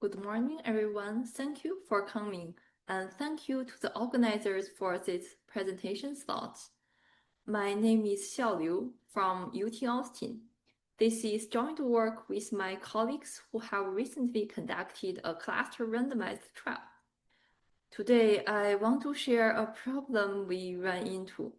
Good morning, everyone. Thank you for coming, and thank you to the organizers for this presentation slot. My name is Xiao from UT Austin. This is joint work with my colleagues who have recently conducted a cluster-randomized trial. Today, I want to share a problem we ran into.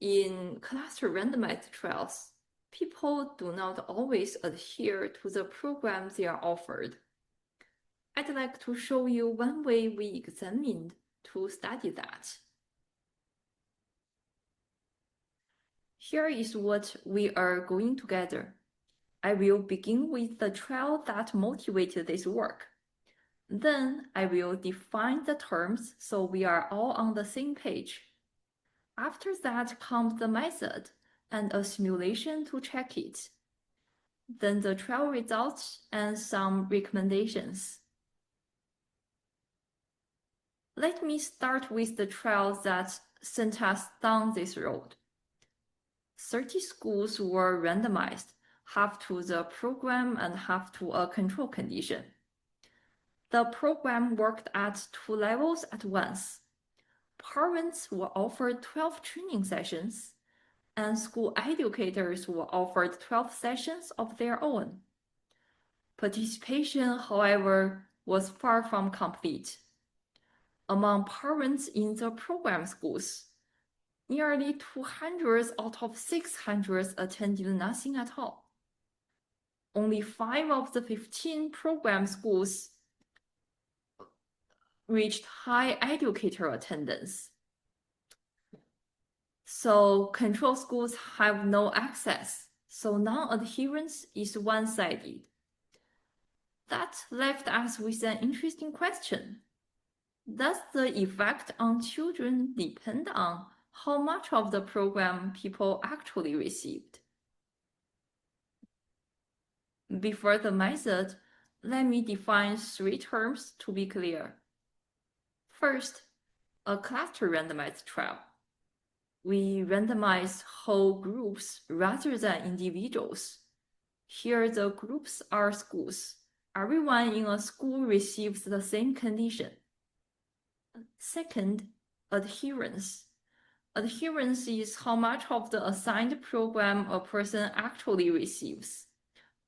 In cluster-randomized trials, people do not always adhere to the program they are offered. I'd like to show you one way we examined to study that. Here is what we are going to gather. I will begin with the trial that motivated this work. Then I will define the terms so we are all on the same page. After that comes the method and a simulation to check it. Then the trial results and some recommendations. Let me start with the trial that sent us down this road. 30 schools were randomized, half to the program and half to a control condition. The program worked at 2 levels at once. Parents were offered 12 training sessions, and school educators were offered 12 sessions of their own. Participation, however, was far from complete. Among parents in the program schools, nearly 200 out of 600 attended nothing at all. Only 5 of the 15 program schools reached high educator attendance. So control schools have no access, so non-adherence is one-sided. That left us with an interesting question. Does the effect on children depend on how much of the program people actually received? Before the method, let me define 3 terms to be clear. First, a cluster randomized trial. We randomize whole groups rather than individuals. Here the groups are schools. Everyone in a school receives the same condition. Second, adherence. Adherence is how much of the assigned program a person actually receives.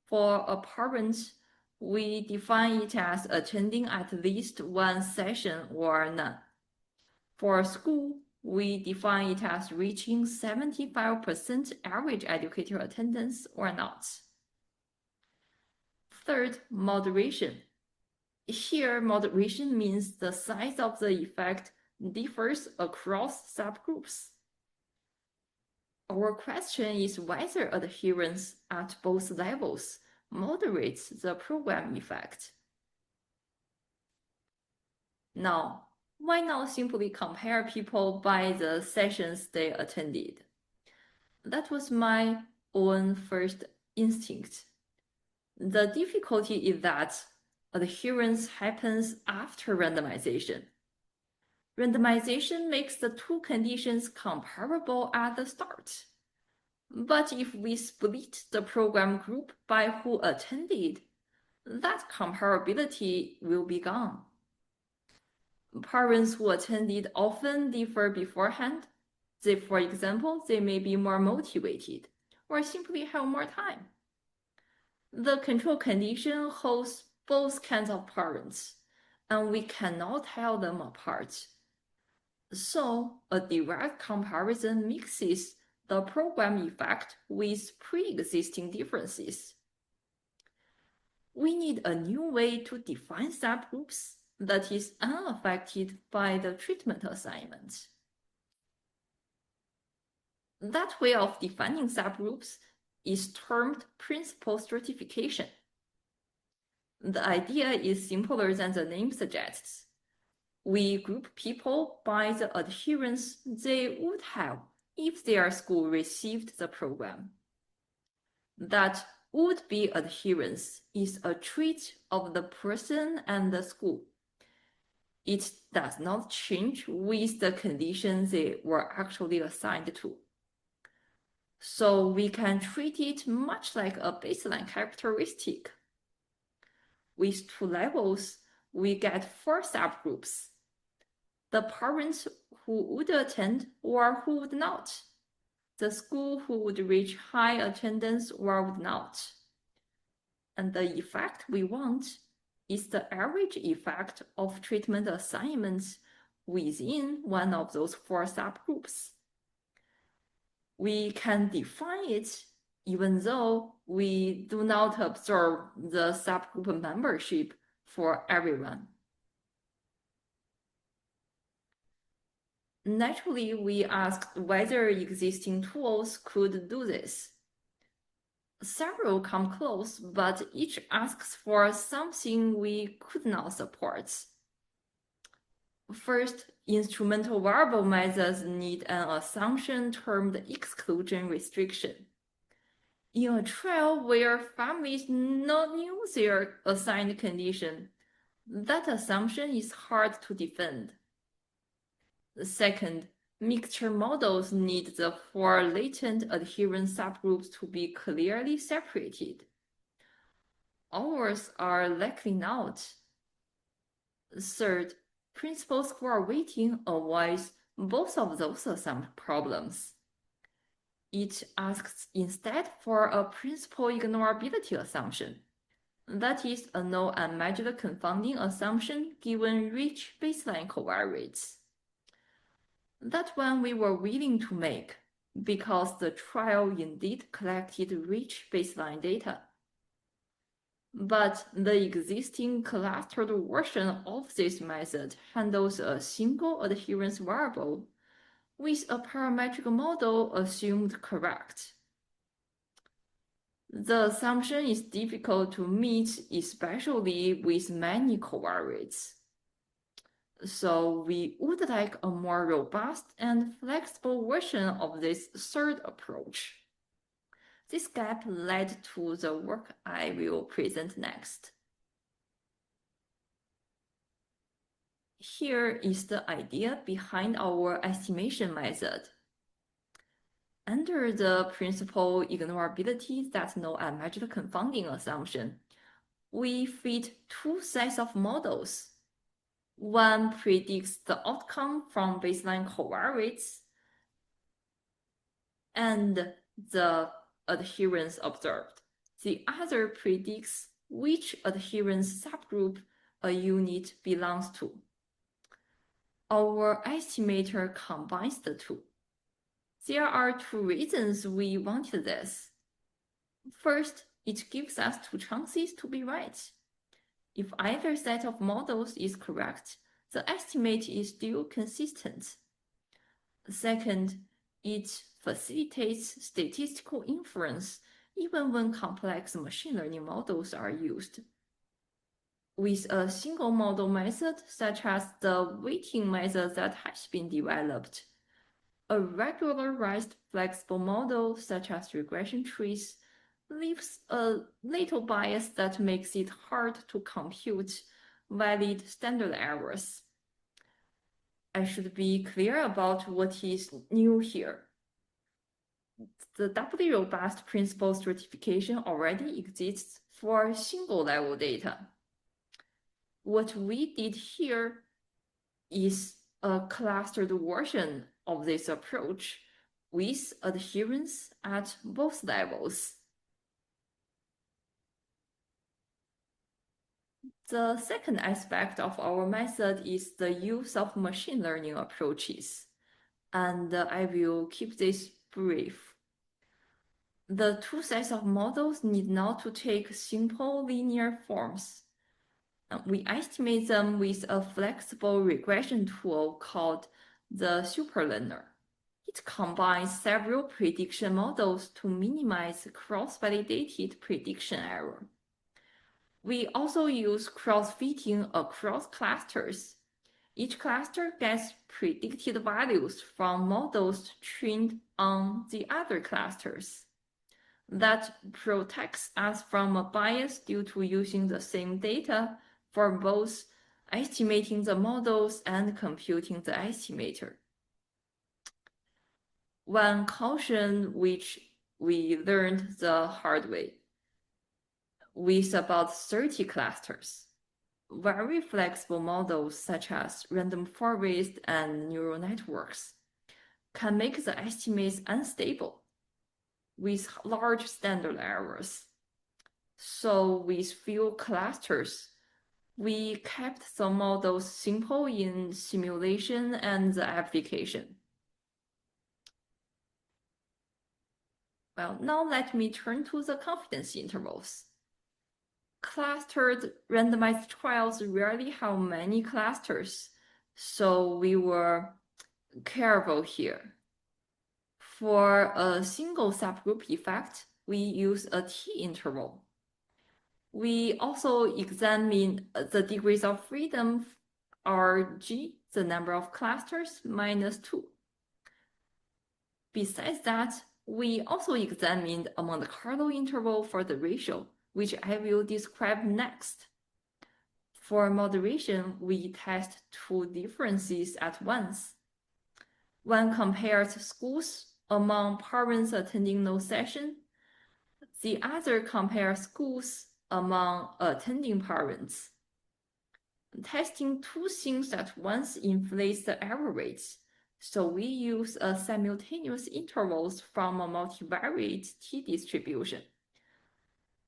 For a parent, we define it as attending at least 1 session or none. For a school, we define it as reaching 75% average educator attendance or not. Third, moderation. Here, moderation means the size of the effect differs across subgroups. Our question is whether adherence at both levels moderates the program effect. Now, why not simply compare people by the sessions they attended? That was my own first instinct. The difficulty is that adherence happens after randomization. Randomization makes the 2 conditions comparable at the start. But if we split the program group by who attended, that comparability will be gone. Parents who attended often differ beforehand. For example, they may be more motivated or simply have more time. The control condition holds both kinds of parents, and we cannot tell them apart. So, a direct comparison mixes the program effect with pre-existing differences. We need a new way to define subgroups that is unaffected by the treatment assignment. That way of defining subgroups is termed principal stratification. The idea is simpler than the name suggests. We group people by the adherence they would have if their school received the program. That would-be adherence is a trait of the person and the school. It does not change with the conditions they were actually assigned to. So we can treat it much like a baseline characteristic. with 2 levels, we get 4 subgroups. The parents who would attend or who would not. The school who would reach high attendance or would not. And the effect we want is the average effect of treatment assignments within one of those 4 subgroups. We can define it even though we do not observe the subgroup membership for everyone. Naturally, we asked whether existing tools could do this. Several come close, but each asks for something we could not support. First, instrumental variable methods need an assumption termed exclusion restriction. In a trial where families not knew their assigned condition, that assumption is hard to defend. Second, mixture models need the 4 latent adherence subgroups to be clearly separated. Ours are likely not. Third, principal score weighting avoids both of those assumption problems. It asks instead for a principal ignorability assumption. That is a no unmatched confounding assumption given rich baseline covariates. That one we were willing to make because the trial indeed collected rich baseline data. But the existing clustered version of this method handles a single adherence variable with a parametric model assumed correct. The assumption is difficult to meet, especially with many covariates. So we would like a more robust and flexible version of this third approach. This gap led to the work I will present next. Here is the idea behind our estimation method. Under the principal ignorability that's no unmatched confounding assumption, we fit 2 sets of models. One predicts the outcome from baseline covariates and the adherence observed. The other predicts which adherence subgroup a unit belongs to. Our estimator combines the 2. There are 2 reasons we wanted this. First, it gives us 2 chances to be right. If either set of models is correct, the estimate is still consistent. Second, it facilitates statistical inference even when complex machine learning models are used. With a single model method, such as the weighting method that has been developed, a regularized flexible model, such as regression trees, leaves a little bias that makes it hard to compute valid standard errors. I should be clear about what is new here. The doubly robust principal stratification already exists for single-level data. What we did here is a clustered version of this approach with adherence at both levels. The second aspect of our method is the use of machine learning approaches, and I will keep this brief. The 2 sets of models need not to take simple linear forms. We estimate them with a flexible regression tool called the superlearner. It combines several prediction models to minimize cross-validated prediction error. We also use cross-fitting across clusters. Each cluster gets predicted values from models trained on the other clusters. That protects us from a bias due to using the same data for both estimating the models and computing the estimator. One caution which we learned the hard way. with about 30 clusters. Very flexible models such as random forest and neural networks can make the estimates unstable with large standard errors. So with few clusters, we kept the models simple in simulation and the application. Well, now let me turn to the confidence intervals. Clustered randomized trials rarely have many clusters, so we were careful here. For a single subgroup effect, we use a t-interval. We also examine the degrees of freedom, Rg, the number of clusters, -2. Besides that, we also examined a Monte Carlo interval for the ratio, which I will describe next. For moderation, we test two differences at once. One compares schools among parents attending no session. The other compares schools among attending parents. Testing two things at once inflates the error rates, so we use simultaneous intervals from a multivariate t-distribution.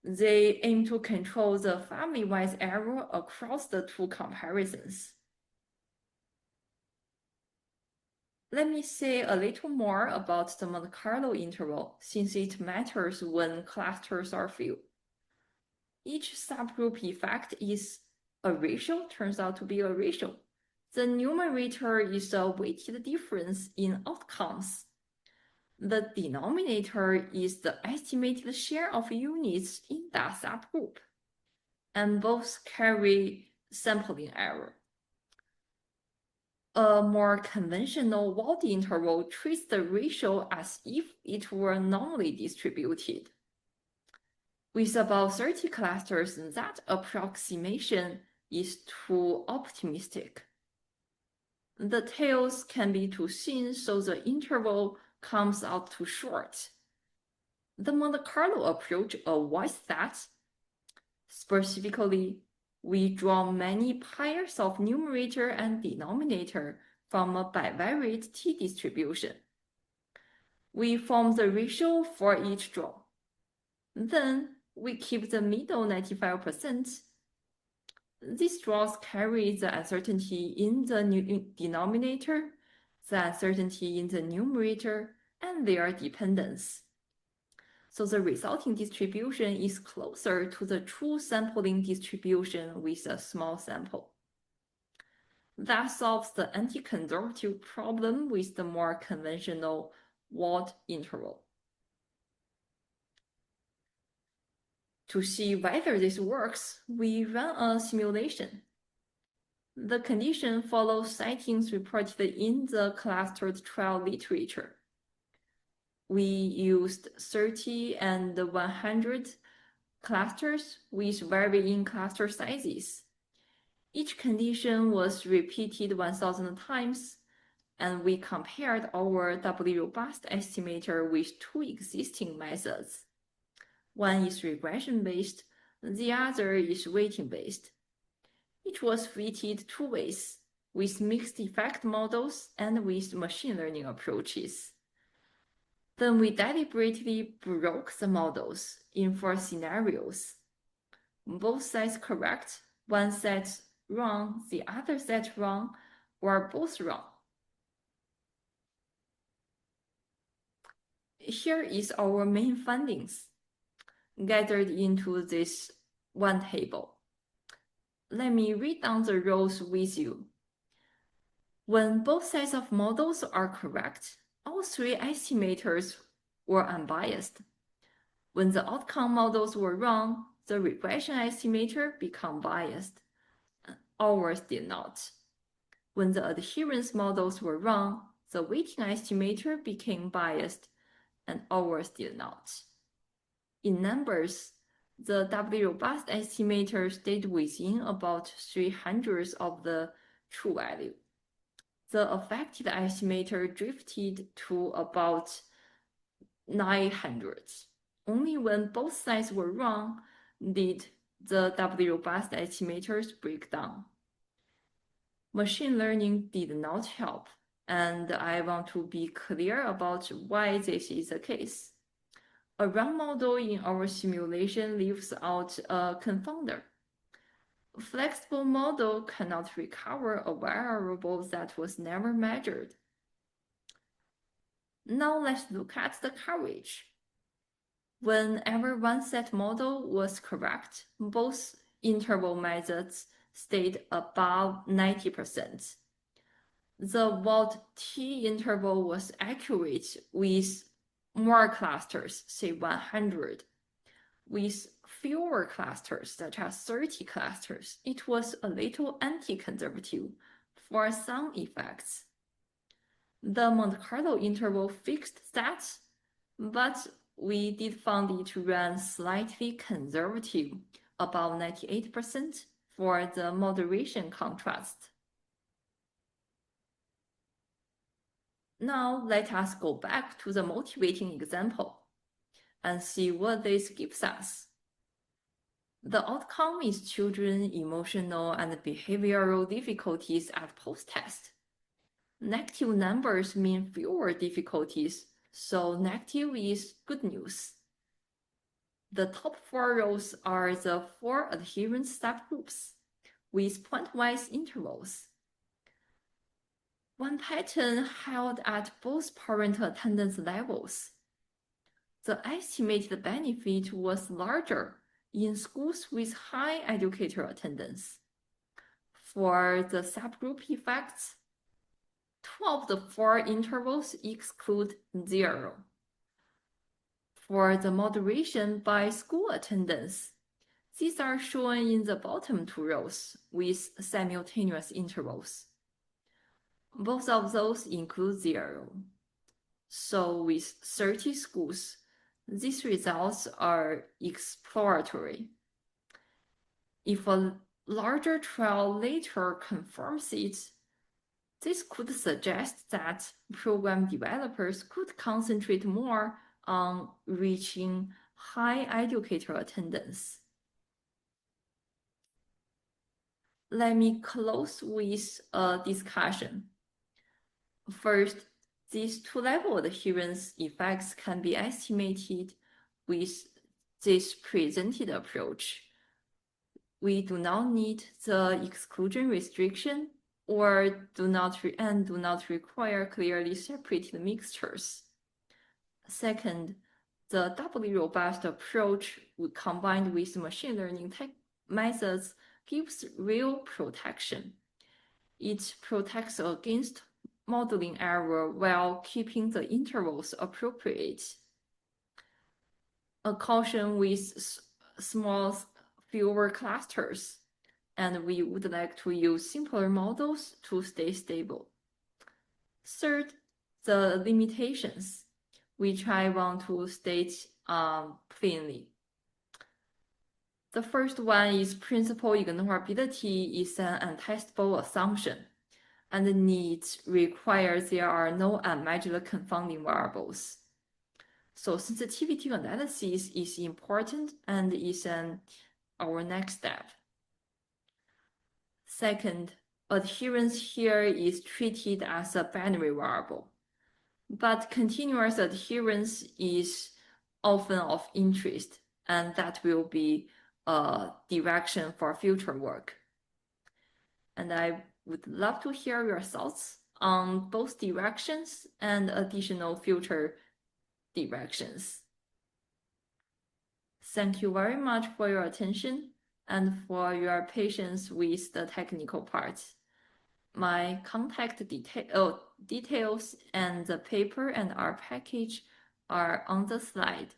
They aim to control the family-wise error across the two comparisons. Let me say a little more about the Monte Carlo interval, since it matters when clusters are few. Each subgroup effect is a ratio, turns out to be a ratio. The numerator is a weighted difference in outcomes. The denominator is the estimated share of units in that subgroup, and both carry sampling error. A more conventional Wald interval treats the ratio as if it were normally distributed. With about 30 clusters, that approximation is too optimistic. The tails can be too thin, so the interval comes out too short. The Monte Carlo approach avoids that. Specifically, we draw many pairs of numerator and denominator from a bivariate t-distribution. We form the ratio for each draw. Then we keep the middle 95%. These draws carry the uncertainty in the denominator, the uncertainty in the numerator, and their dependence. So the resulting distribution is closer to the true sampling distribution with a small sample. That solves the anti-conservative problem with the more conventional Wald interval. To see whether this works, we run a simulation. The condition follows sightings reported in the clustered trial literature. We used 30 and 100 clusters with varying cluster sizes. Each condition was repeated 1,000 times, and we compared our doubly robust estimator with two existing methods. One is regression-based, the other is weighting-based. It was fitted two ways, with mixed effect models and with machine learning approaches. Then we deliberately broke the models in 4 scenarios. Both sets correct, one set wrong, the other set wrong, or both wrong. Here is our main findings, gathered into this one table. Let me read down the rows with you. When both sets of models are correct, all 3 estimators were unbiased. When the outcome models were wrong, the regression estimator became biased. Ours did not. When the adherence models were wrong, the weighting estimator became biased, and ours did not. In numbers, the doubly robust estimator stayed within about 300 of the true value. The affected estimator drifted to about 900. Only when both sides were wrong, did the doubly robust estimators break down. Machine learning did not help, and I want to be clear about why this is the case. A run model in our simulation leaves out a confounder. A flexible model cannot recover a variable that was never measured. Now let's look at the coverage. Whenever one set model was correct, both interval methods stayed above 90%. The Wald-T interval was accurate with more clusters, say 100. With fewer clusters, such as 30 clusters, it was a little anti-conservative for some effects. The Monte Carlo interval fixed that, but we did find it to run slightly conservative, about 98% for the moderation contrast. Now let us go back to the motivating example and see what this gives us. The outcome is children's emotional and behavioral difficulties at post-test. Negative numbers mean fewer difficulties, so negative is good news. The top 4 rows are the 4 adherence subgroups with pointwise intervals. One pattern held at both parent attendance levels. The estimated benefit was larger in schools with high educator attendance. For the subgroup effects, 2 of the 4 intervals exclude 0. For the moderation by school attendance, these are shown in the bottom 2 rows with simultaneous intervals. Both of those include 0. So with 30 schools, these results are exploratory. If a larger trial later confirms it, this could suggest that program developers could concentrate more on reaching high educator attendance. Let me close with a discussion. First, these 2-level adherence effects can be estimated with this presented approach. We do not need the exclusion restriction or do not require clearly separated mixtures. Second, the doubly robust approach combined with machine learning methods gives real protection. It protects against modeling error while keeping the intervals appropriate. A caution with small, fewer clusters, and we would like to use simpler models to stay stable. Third, the limitations, which I want to state plainly. The first one is principal ignorability is an untestable assumption, and needs require there are no unmeasured confounding variables. So sensitivity analysis is important and is our next step. Second, adherence here is treated as a binary variable, but continuous adherence is often of interest, and that will be a direction for future work. And I would love to hear your thoughts on both directions and additional future directions. Thank you very much for your attention and for your patience with the technical parts. My contact details and the paper and our package are on the slide.